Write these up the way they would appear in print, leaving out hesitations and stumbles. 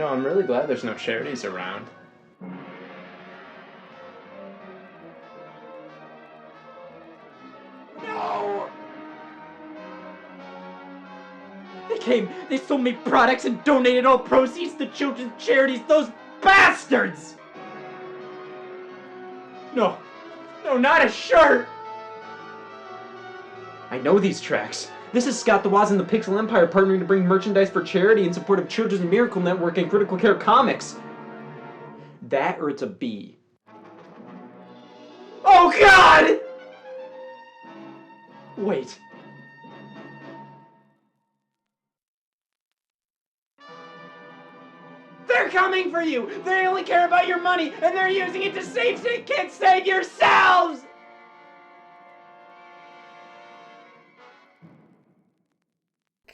I'm really glad there's no charities around. No! They sold me products and donated all proceeds to children's charities, those bastards! No, not a shirt! I know these tracks. This is Scott the Woz and the Pixel Empire partnering to bring merchandise for charity in support of Children's Miracle Network and Critical Care Comics. That or it's a B. Oh God! Wait. They're coming for you! They only care about your money, and they're using it to save sick kids! Save yourselves!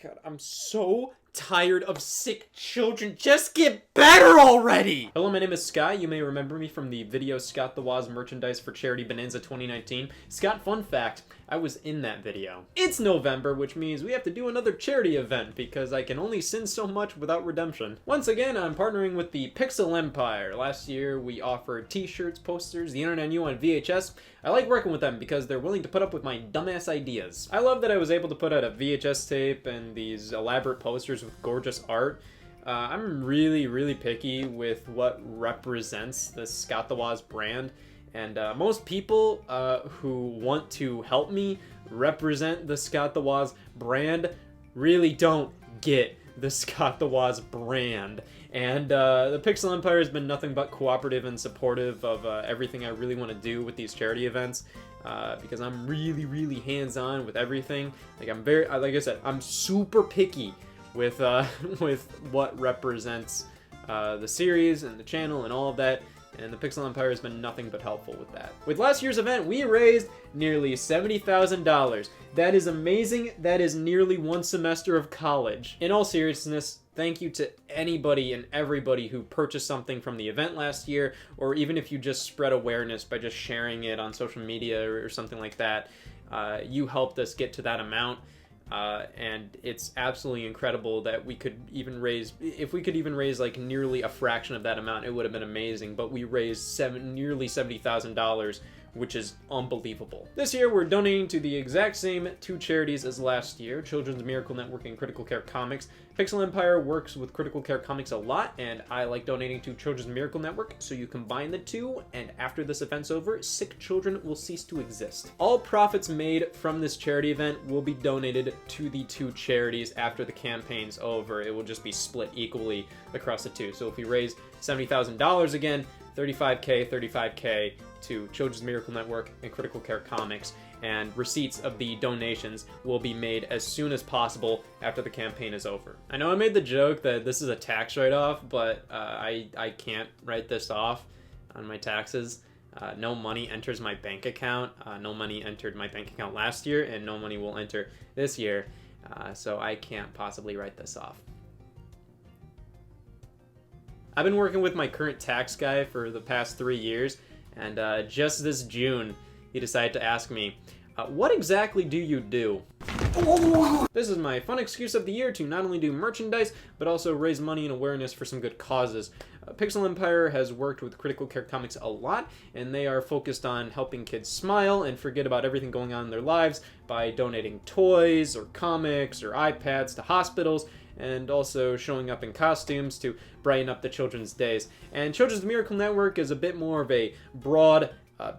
God, I'm so tired of sick children. Just get better already! Hello, my name is Scott. You may remember me from the video Scott the Woz merchandise for charity Bonanza 2019. Scott, fun fact, I was in that video. It's November, which means we have to do another charity event because I can only sin so much without redemption. Once again, I'm partnering with the Pixel Empire. Last year, we offered t-shirts, posters, the internet new on VHS. I like working with them because they're willing to put up with my dumbass ideas. I love that I was able to put out a VHS tape and these elaborate posters with gorgeous art. I'm really picky with what represents the Scott the Woz brand. And most people who want to help me represent the Scott the Woz brand really don't get the Scott the Woz brand. And the Pixel Empire has been nothing but cooperative and supportive of everything I really want to do with these charity events. Because I'm really hands-on with everything. Like I said, I'm super picky with what represents the series and the channel and all of that. And the Pixel Empire has been nothing but helpful with that. With last year's event, we raised nearly $70,000. That is amazing. That is nearly one semester of college. In all seriousness, thank you to anybody and everybody who purchased something from the event last year, or even if you just spread awareness by just sharing it on social media or something like that. You helped us get to that amount. And it's absolutely incredible that we could even raise, if we could even raise like nearly a fraction of that amount, it would have been amazing. But we raised nearly $70,000, which is unbelievable. This year, we're donating to the exact same two charities as last year, Children's Miracle Network and Critical Care Comics. Pixel Empire works with Critical Care Comics a lot, and I like donating to Children's Miracle Network, so you combine the two, and after this event's over, sick children will cease to exist. All profits made from this charity event will be donated to the two charities after the campaign's over. It will just be split equally across the two. So if we raise $70,000 again, 35K to Children's Miracle Network and Critical Care Comics, and receipts of the donations will be made as soon as possible after the campaign is over. I know I made the joke that this is a tax write-off, but I can't write this off on my taxes. No money enters my bank account. No money entered my bank account last year, and no money will enter this year, so I can't possibly write this off. I've been working with my current tax guy for the past 3 years, and just this June, he decided to ask me, what exactly do you do? This is my fun excuse of the year to not only do merchandise, but also raise money and awareness for some good causes. Pixel Empire has worked with Critical Care Comics a lot, and they are focused on helping kids smile and forget about everything going on in their lives by donating toys or comics or iPads to hospitals, and also showing up in costumes to brighten up the children's days. And Children's Miracle Network is a bit more of a broad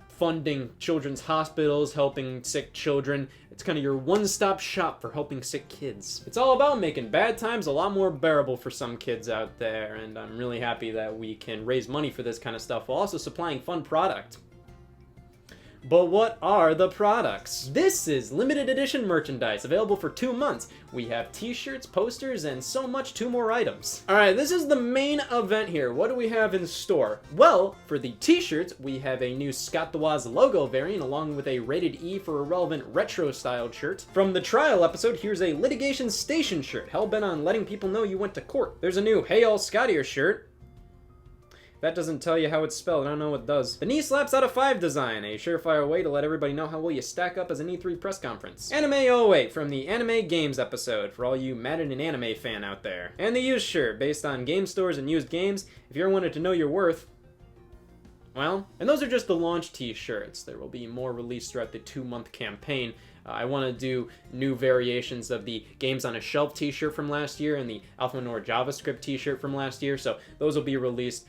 funding children's hospitals, helping sick children. It's kind of your one-stop shop for helping sick kids. It's all about making bad times a lot more bearable for some kids out there, and I'm really happy that we can raise money for this kind of stuff while also supplying fun product. But what are the products? This is limited edition merchandise available for 2 months. We have t-shirts, posters, and so much 2 more items. Alright, this is the main event here. What do we have in store? Well, for the t-shirts, we have a new Scott the Woz logo variant along with a rated E for a relevant retro styled shirt. From the trial episode, here's a litigation station shirt, hell-bent on letting people know you went to court. There's a new Hey All Scottier shirt. That doesn't tell you how it's spelled. I don't know what does. The knee slaps out of 5 design, a surefire way to let everybody know how well you stack up as an E3 press conference. Anime 08 from the Anime Games episode for all you Madden and anime fan out there. And the used shirt based on game stores and used games. If you ever wanted to know your worth, well, and those are just the launch t-shirts. There will be more released throughout the 2-month campaign. I want to do new variations of the Games on a Shelf t-shirt from last year and the Alphanor JavaScript t-shirt from last year, so those will be released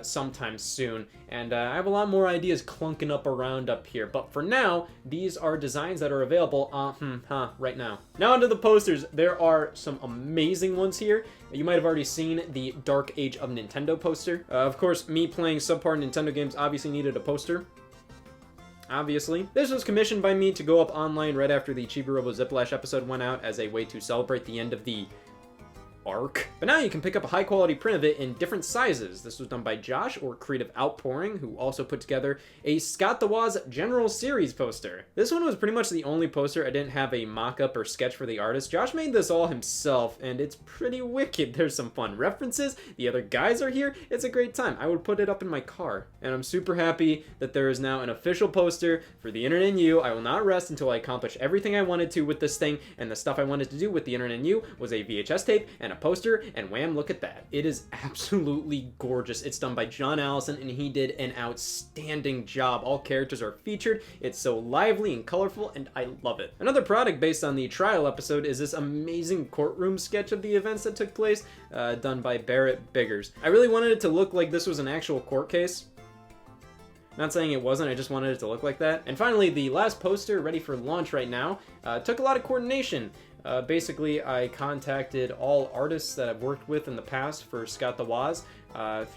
sometime soon. And I have a lot more ideas clunking up around up here, but for now, these are designs that are available right now. Now onto the posters. There are some amazing ones here. You might have already seen the Dark Age of Nintendo poster. Of course, me playing subpar Nintendo games obviously needed a poster. Obviously. This was commissioned by me to go up online right after the Chibi Robo Ziplash episode went out as a way to celebrate the end of the arc. But now you can pick up a high quality print of it in different sizes. This was done by Josh, or Creative Outpouring, who also put together a Scott the Woz General Series poster. This one was pretty much the only poster I didn't have a mock-up or sketch for the artist. Josh made this all himself, and it's pretty wicked. There's some fun references, the other guys are here, it's a great time. I would put it up in my car. And I'm super happy that there is now an official poster for the Internet and You. I will not rest until I accomplish everything I wanted to with this thing, and the stuff I wanted to do with the Internet and You was a VHS tape and a poster, and wham, look at that. It is absolutely gorgeous. It's done by John Allison, and he did an outstanding job. All characters are featured. It's so lively and colorful, and I love it. Another product based on the trial episode is this amazing courtroom sketch of the events that took place, done by Barrett Biggers. I really wanted it to look like this was an actual court case. Not saying it wasn't, I just wanted it to look like that. And finally, the last poster, ready for launch right now, took a lot of coordination. Basically, I contacted all artists that I've worked with in the past for Scott the Woz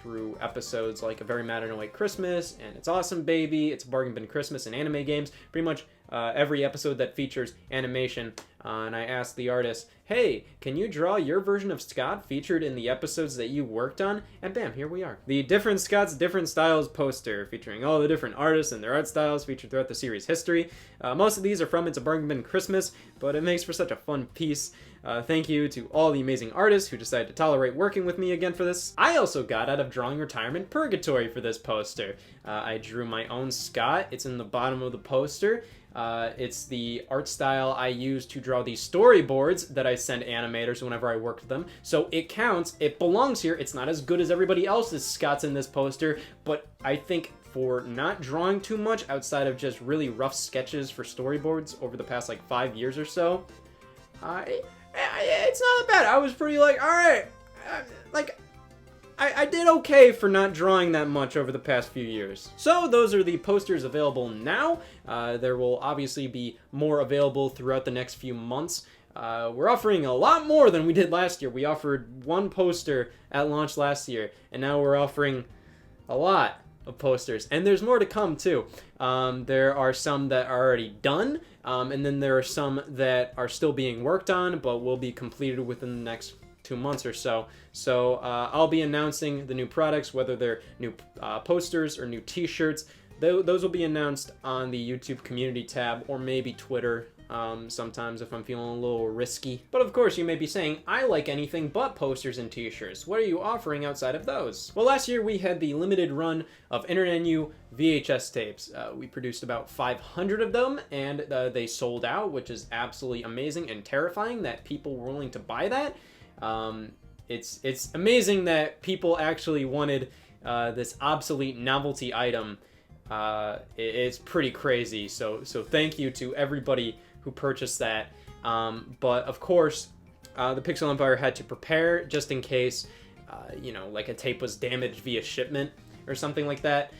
through episodes like A Very Mad and White Christmas and It's Awesome Baby, It's a Bargain Bin Christmas, and Anime Games. Pretty much every episode that features animation. And I asked the artist, hey, can you draw your version of Scott featured in the episodes that you worked on? And bam, here we are. The Different Scott's Different Styles poster, featuring all the different artists and their art styles featured throughout the series' history. Most of these are from It's a Bargain Bin Christmas, but it makes for such a fun piece. Thank you to all the amazing artists who decided to tolerate working with me again for this. I also got out of drawing Retirement Purgatory for this poster. I drew my own Scott. It's in the bottom of the poster. It's the art style I use to draw the storyboards that I send animators whenever I work with them. So it counts, it belongs here. It's not as good as everybody else's Scott's in this poster, but I think for not drawing too much outside of just really rough sketches for storyboards over the past like 5 years or so, it's not that bad. I was pretty like, alright, I did okay for not drawing that much over the past few years. So those are the posters available now. There will obviously be more available throughout the next few months. We're offering a lot more than we did last year. We offered one poster at launch last year, and now we're offering a lot of posters. And there's more to come too. There are some that are already done, and then there are some that are still being worked on, but will be completed within the next 2 months or so. So I'll be announcing the new products, whether they're new posters or new t-shirts. Those will be announced on the YouTube community tab, or maybe Twitter sometimes if I'm feeling a little risky. But of course you may be saying, I like anything but posters and t-shirts. What are you offering outside of those? Well, last year we had the limited run of Internet and You VHS tapes. We produced about 500 of them, and they sold out, which is absolutely amazing and terrifying that people were willing to buy that. It's amazing that people actually wanted this obsolete novelty item. It's pretty crazy. So thank you to everybody who purchased that. But of course, the Pixel Empire had to prepare just in case, like a tape was damaged via shipment or something like that.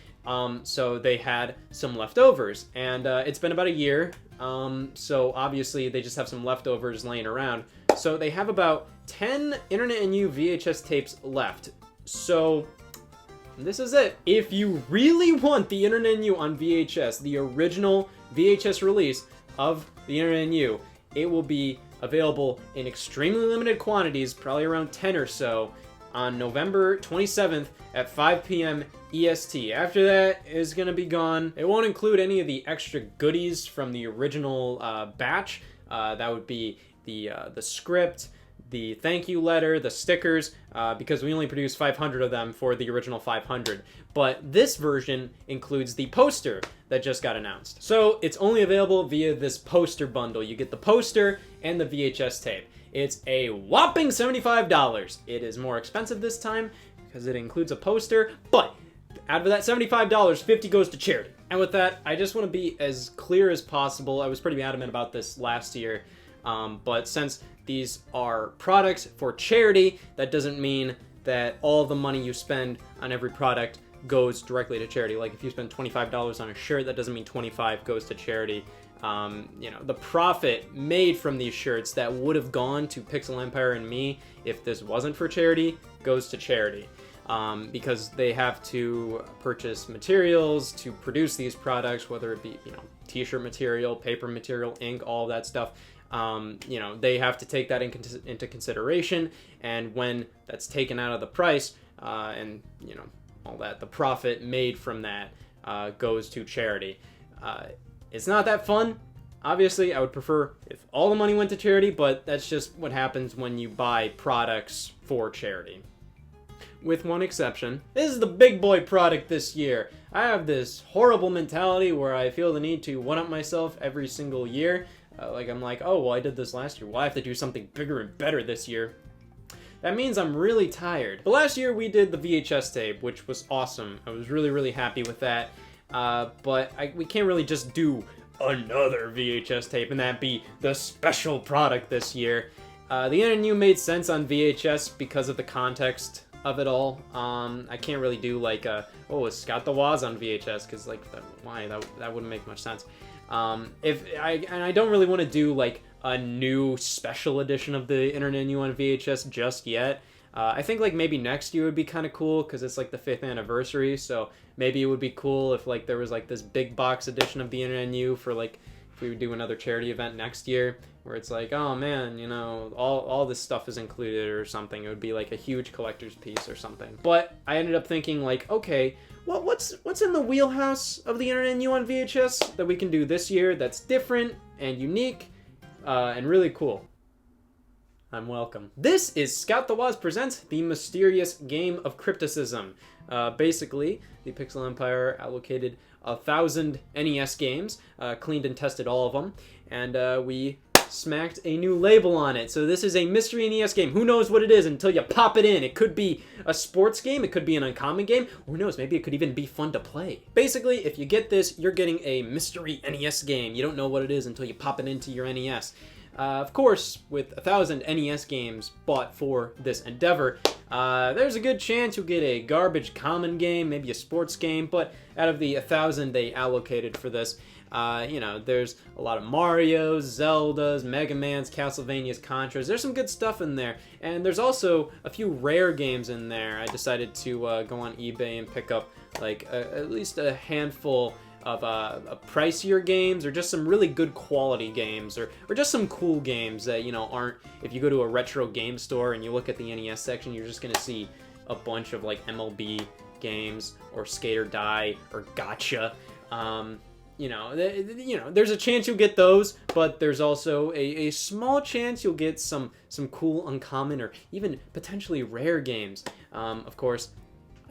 So they had some leftovers, and it's been about a year. So obviously they just have some leftovers laying around. So they have about 10 Internet and You VHS tapes left. So this is it. If you really want the Internet and You on VHS, the original VHS release of the Internet and You, it will be available in extremely limited quantities, probably around 10 or so, on November 27th at 5 p.m. EST. After that, it's gonna be gone. It won't include any of the extra goodies from the original batch. That would be the script, the thank you letter, the stickers, because we only produced 500 of them for the original 500. But this version includes the poster that just got announced. So it's only available via this poster bundle. You get the poster and the VHS tape. It's a whopping $75. It is more expensive this time because it includes a poster, but out of that $75, $50 goes to charity. And with that, I just want to be as clear as possible. I was pretty adamant about this last year, but since these are products for charity, that doesn't mean that all the money you spend on every product goes directly to charity. Like if you spend $25 on a shirt, that doesn't mean 25 goes to charity. The profit made from these shirts that would have gone to Pixel Empire and me if this wasn't for charity goes to charity. Because they have to purchase materials to produce these products, whether it be, t-shirt material, paper material, ink, all that stuff. They have to take that into consideration, and when that's taken out of the price, and all that, the profit made from that goes to charity. It's not that fun. Obviously, I would prefer if all the money went to charity, but that's just what happens when you buy products for charity. With one exception. This is the big boy product this year. I have this horrible mentality where I feel the need to one-up myself every single year. I'm like, oh, well, I did this last year. Well, I have to do something bigger and better this year. That means I'm really tired. But last year we did the VHS tape, which was awesome. I was really, really happy with that. But we can't really just do another VHS tape and that be the special product this year. The NNU made sense on VHS because of the context of it all. I can't really do it's Scott the Woz on VHS because why that wouldn't make much sense. I don't really want to do a new special edition of the NNU on VHS just yet. I think maybe next year would be kind of cool because it's the 5th anniversary, so maybe it would be cool if there was this big box edition of the NNU for if we would do another charity event next year where it's oh man, all this stuff is included or something. It would be a huge collector's piece or something. But I ended up thinking okay, what's in the wheelhouse of the NNU on VHS that we can do this year that's different and unique and really cool? I'm welcome. This is Scout the Woz presents The Mysterious Game of Crypticism. Basically, the Pixel Empire allocated 1,000 NES games, cleaned and tested all of them, and we smacked a new label on it. So this is a mystery NES game. Who knows what it is until you pop it in. It could be a sports game, it could be an uncommon game, who knows, maybe it could even be fun to play. Basically, if you get this, you're getting a mystery NES game. You don't know what it is until you pop it into your NES. Of course, with 1,000 NES games bought for this endeavor, there's a good chance you'll get a garbage common game, maybe a sports game, but out of the 1,000 they allocated for this, there's a lot of Marios, Zeldas, Mega Mans, Castlevanias, Contras. There's some good stuff in there, and there's also a few rare games in there. I decided to go on eBay and pick up at least a handful of pricier games, or just some really good quality games, or just some cool games that aren't, if you go to a retro game store and you look at the NES section, you're just gonna see a bunch of MLB games or Skate or Die or Gotcha. There's a chance you'll get those, but there's also a small chance you'll get some cool uncommon or even potentially rare games. Of course,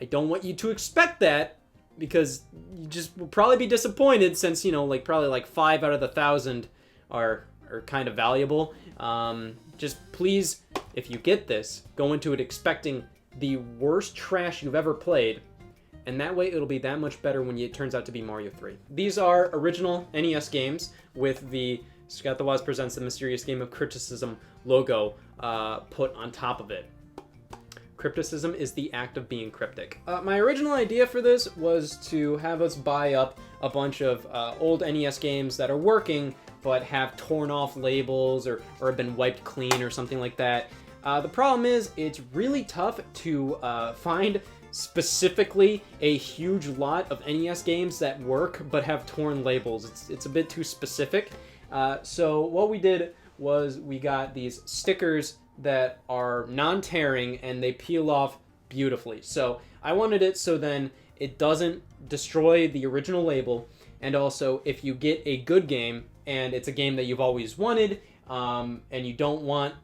I don't want you to expect that, because you just will probably be disappointed, since probably 5 out of the 1,000 are kind of valuable. Just please, if you get this, go into it expecting the worst trash you've ever played, and that way it'll be that much better when it turns out to be Mario 3. These are original NES games with the Scott the Woz Presents The Mysterious Game of Crypticism logo put on top of it. Crypticism is the act of being cryptic. My original idea for this was to have us buy up a bunch of old NES games that are working but have torn off labels or have been wiped clean or something like that. The problem is it's really tough to find specifically a huge lot of NES games that work but have torn labels. It's a bit too specific. So what we did was we got these stickers that are non-tearing and they peel off beautifully. So I wanted it so then it doesn't destroy the original label, and also if you get a good game and it's a game that you've always wanted, and you don't want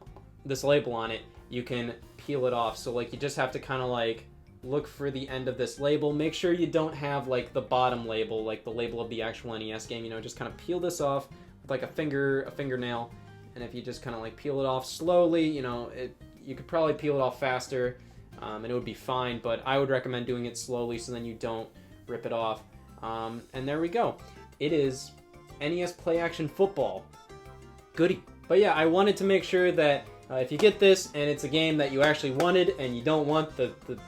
this label on it, you can peel it off. So like you just have to kind of like look for the end of this label. Make sure you don't have like the bottom label, like the label of the actual NES game. You know, just kind of peel this off with like a fingernail, and if you just kind of like peel it off slowly, you know, you could probably peel it off faster, and it would be fine. But I would recommend doing it slowly so then you don't rip it off. And there we go. It is NES Play Action Football. Goody. But yeah, I wanted to make sure that if you get this and it's a game that you actually wanted and you don't want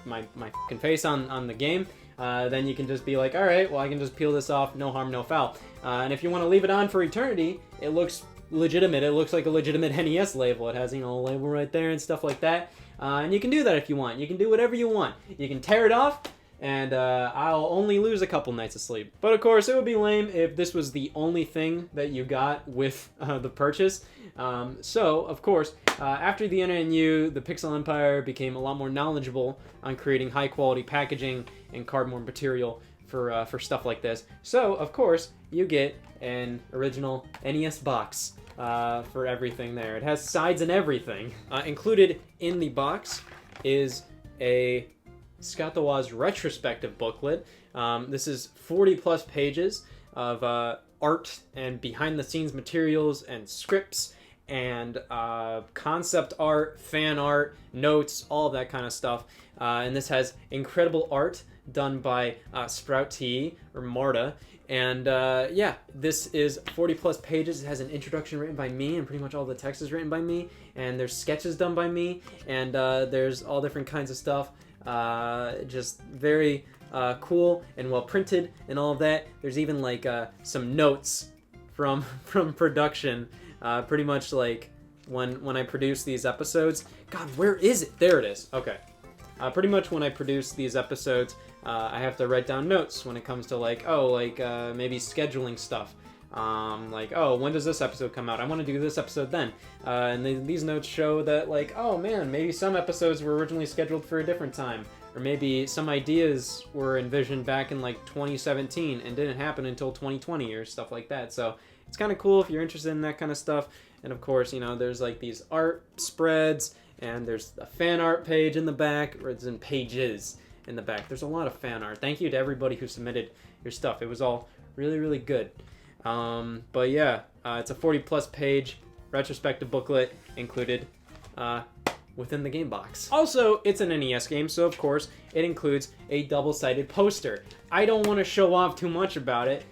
my fucking face on the game, then you can just be like, all right, well, I can just peel this off, no harm, no foul. And if you want to leave it on for eternity, it looks legitimate. It looks like a legitimate NES label. It has, you know, a label right there and stuff like that. And you can do that if you want. You can do whatever you want. You can tear it off, and I'll only lose a couple nights of sleep. But of course, it would be lame if this was the only thing that you got with the purchase. So, of course, after the NNU, the Pixel Empire became a lot more knowledgeable on creating high-quality packaging and cardboard material for stuff like this. So, of course, you get an original NES box for everything there. It has sides and everything. Included in the box is a Scott the Woz retrospective booklet. This is 40-plus pages of art and behind-the-scenes materials and scripts and concept art, fan art, notes, all of that kind of stuff. And this has incredible art done by Sprout T or Marta. And yeah, this is 40-plus pages. It has an introduction written by me, and pretty much all the text is written by me. And there's sketches done by me, and there's all different kinds of stuff. Just very cool and well printed and all of that. There's even like some notes from production, pretty much like when I produce these episodes. God, where is it? There it is. Okay. Pretty much when I produce these episodes, I have to write down notes when it comes to like, maybe scheduling stuff. Like, oh, when does this episode come out? I want to do this episode then. And these notes show that, like, oh man, maybe some episodes were originally scheduled for a different time. Or maybe some ideas were envisioned back in, like, 2017 and didn't happen until 2020 or stuff like that. So it's kind of cool if you're interested in that kind of stuff. And of course, you know, there's, like, these art spreads, and there's a fan art page in the back, or it's in pages in the back. There's a lot of fan art. Thank you to everybody who submitted your stuff. It was all really, really good. But yeah, it's a 40-plus page retrospective booklet included within the game box. Also, it's an NES game, so of course, it includes a double-sided poster. I don't want to show off too much about it,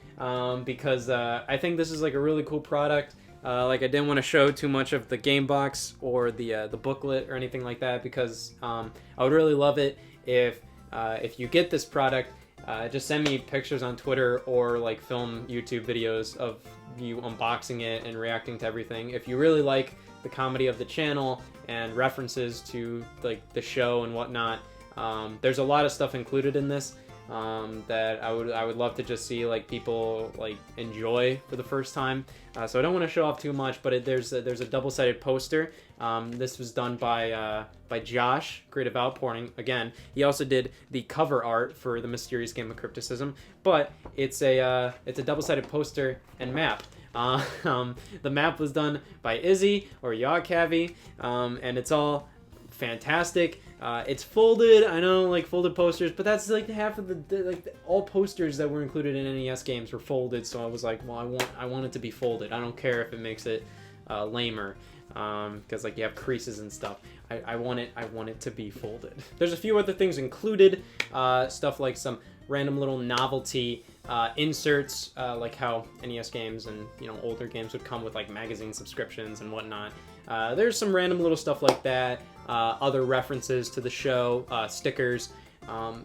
because I think this is like a really cool product. Like, I didn't want to show too much of the game box or the booklet or anything like that, because I would really love it if you get this product, just send me pictures on Twitter or like film YouTube videos of you unboxing it and reacting to everything. If you really like the comedy of the channel and references to like the show and whatnot, there's a lot of stuff included in this that I would love to just see like people like enjoy for the first time. So I don't want to show off too much, but there's a double-sided poster. This was done by Josh, Creative Outpouring. Again, he also did the cover art for the Mysterious Game of Crypticism, but it's a double-sided poster and map. The map was done by Izzy or Yawcavi, and it's all fantastic. It's folded. I know, like, folded posters, but that's like half of all posters that were included in NES games were folded. So I was like, well, I want it to be folded. I don't care if it makes it lamer, because like you have creases and stuff. I want it to be folded. There's a few other things included, stuff like some random little novelty inserts, like how NES games and, you know, older games would come with like magazine subscriptions and whatnot. There's some random little stuff like that, other references to the show, stickers.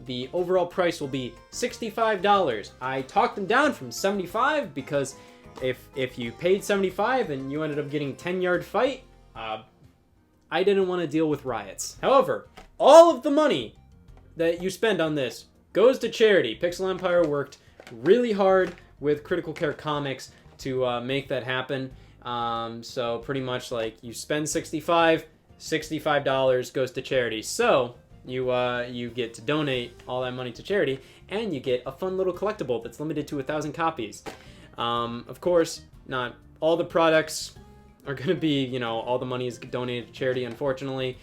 The overall price will be $65. I talked them down from $75 because if you paid $75 and you ended up getting 10-yard fight, I didn't want to deal with riots. However, all of the money that you spend on this goes to charity. Pixel Empire worked really hard with Critical Care Comics to make that happen. So pretty much like you spend $65 goes to charity. So you get to donate all that money to charity, and you get a fun little collectible that's limited to 1,000 copies. Of course, not all the products are going to be, you know, all the money is donated to charity, unfortunately.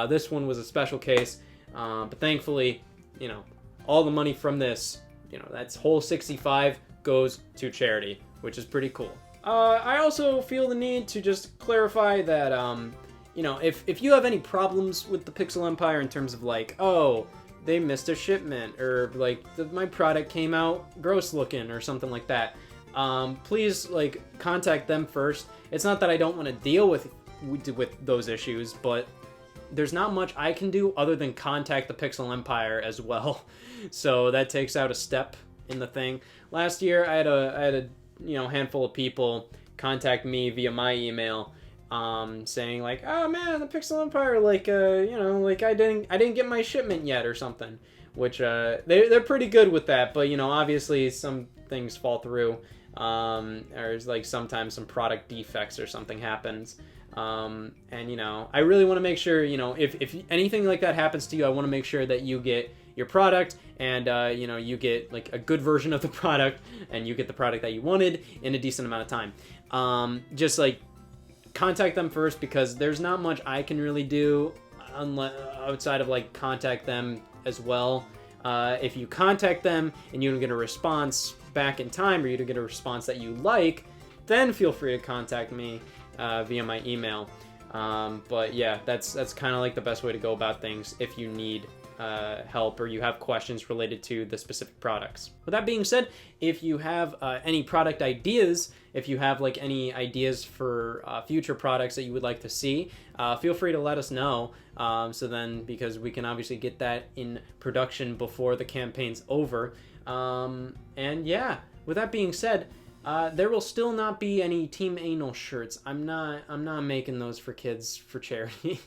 This one was a special case, but thankfully, you know, all the money from this, you know, that's whole 65 goes to charity, which is pretty cool. I also feel the need to just clarify that, you know, if you have any problems with the Pixel Empire in terms of like, oh, they missed a shipment, or like my product came out gross looking or something like that, please like contact them first. It's not that I don't want to deal with those issues, but there's not much I can do other than contact the Pixel Empire as well. So that takes out a step in the thing. Last year I had a you know, handful of people contact me via my email, saying like, oh man, the Pixel Empire, like, you know, like I didn't get my shipment yet or something, which, they're pretty good with that, but, you know, obviously some things fall through, or it's like sometimes some product defects or something happens, and, you know, I really want to make sure, you know, if anything like that happens to you, I want to make sure that you get your product, and, you know, you get like a good version of the product, and you get the product that you wanted in a decent amount of time. Just like, contact them first, because there's not much I can really do outside of like contact them as well. If you contact them and you don't get a response back in time, or you don't get a response that you like, then feel free to contact me via my email. But yeah, that's kind of like the best way to go about things if you need help or you have questions related to the specific products. With that being said, if you have any product ideas, if you have like any ideas for future products that you would like to see, feel free to let us know. So then, because we can obviously get that in production before the campaign's over. And yeah, with that being said, there will still not be any Team Anal shirts. I'm not making those for kids for charity.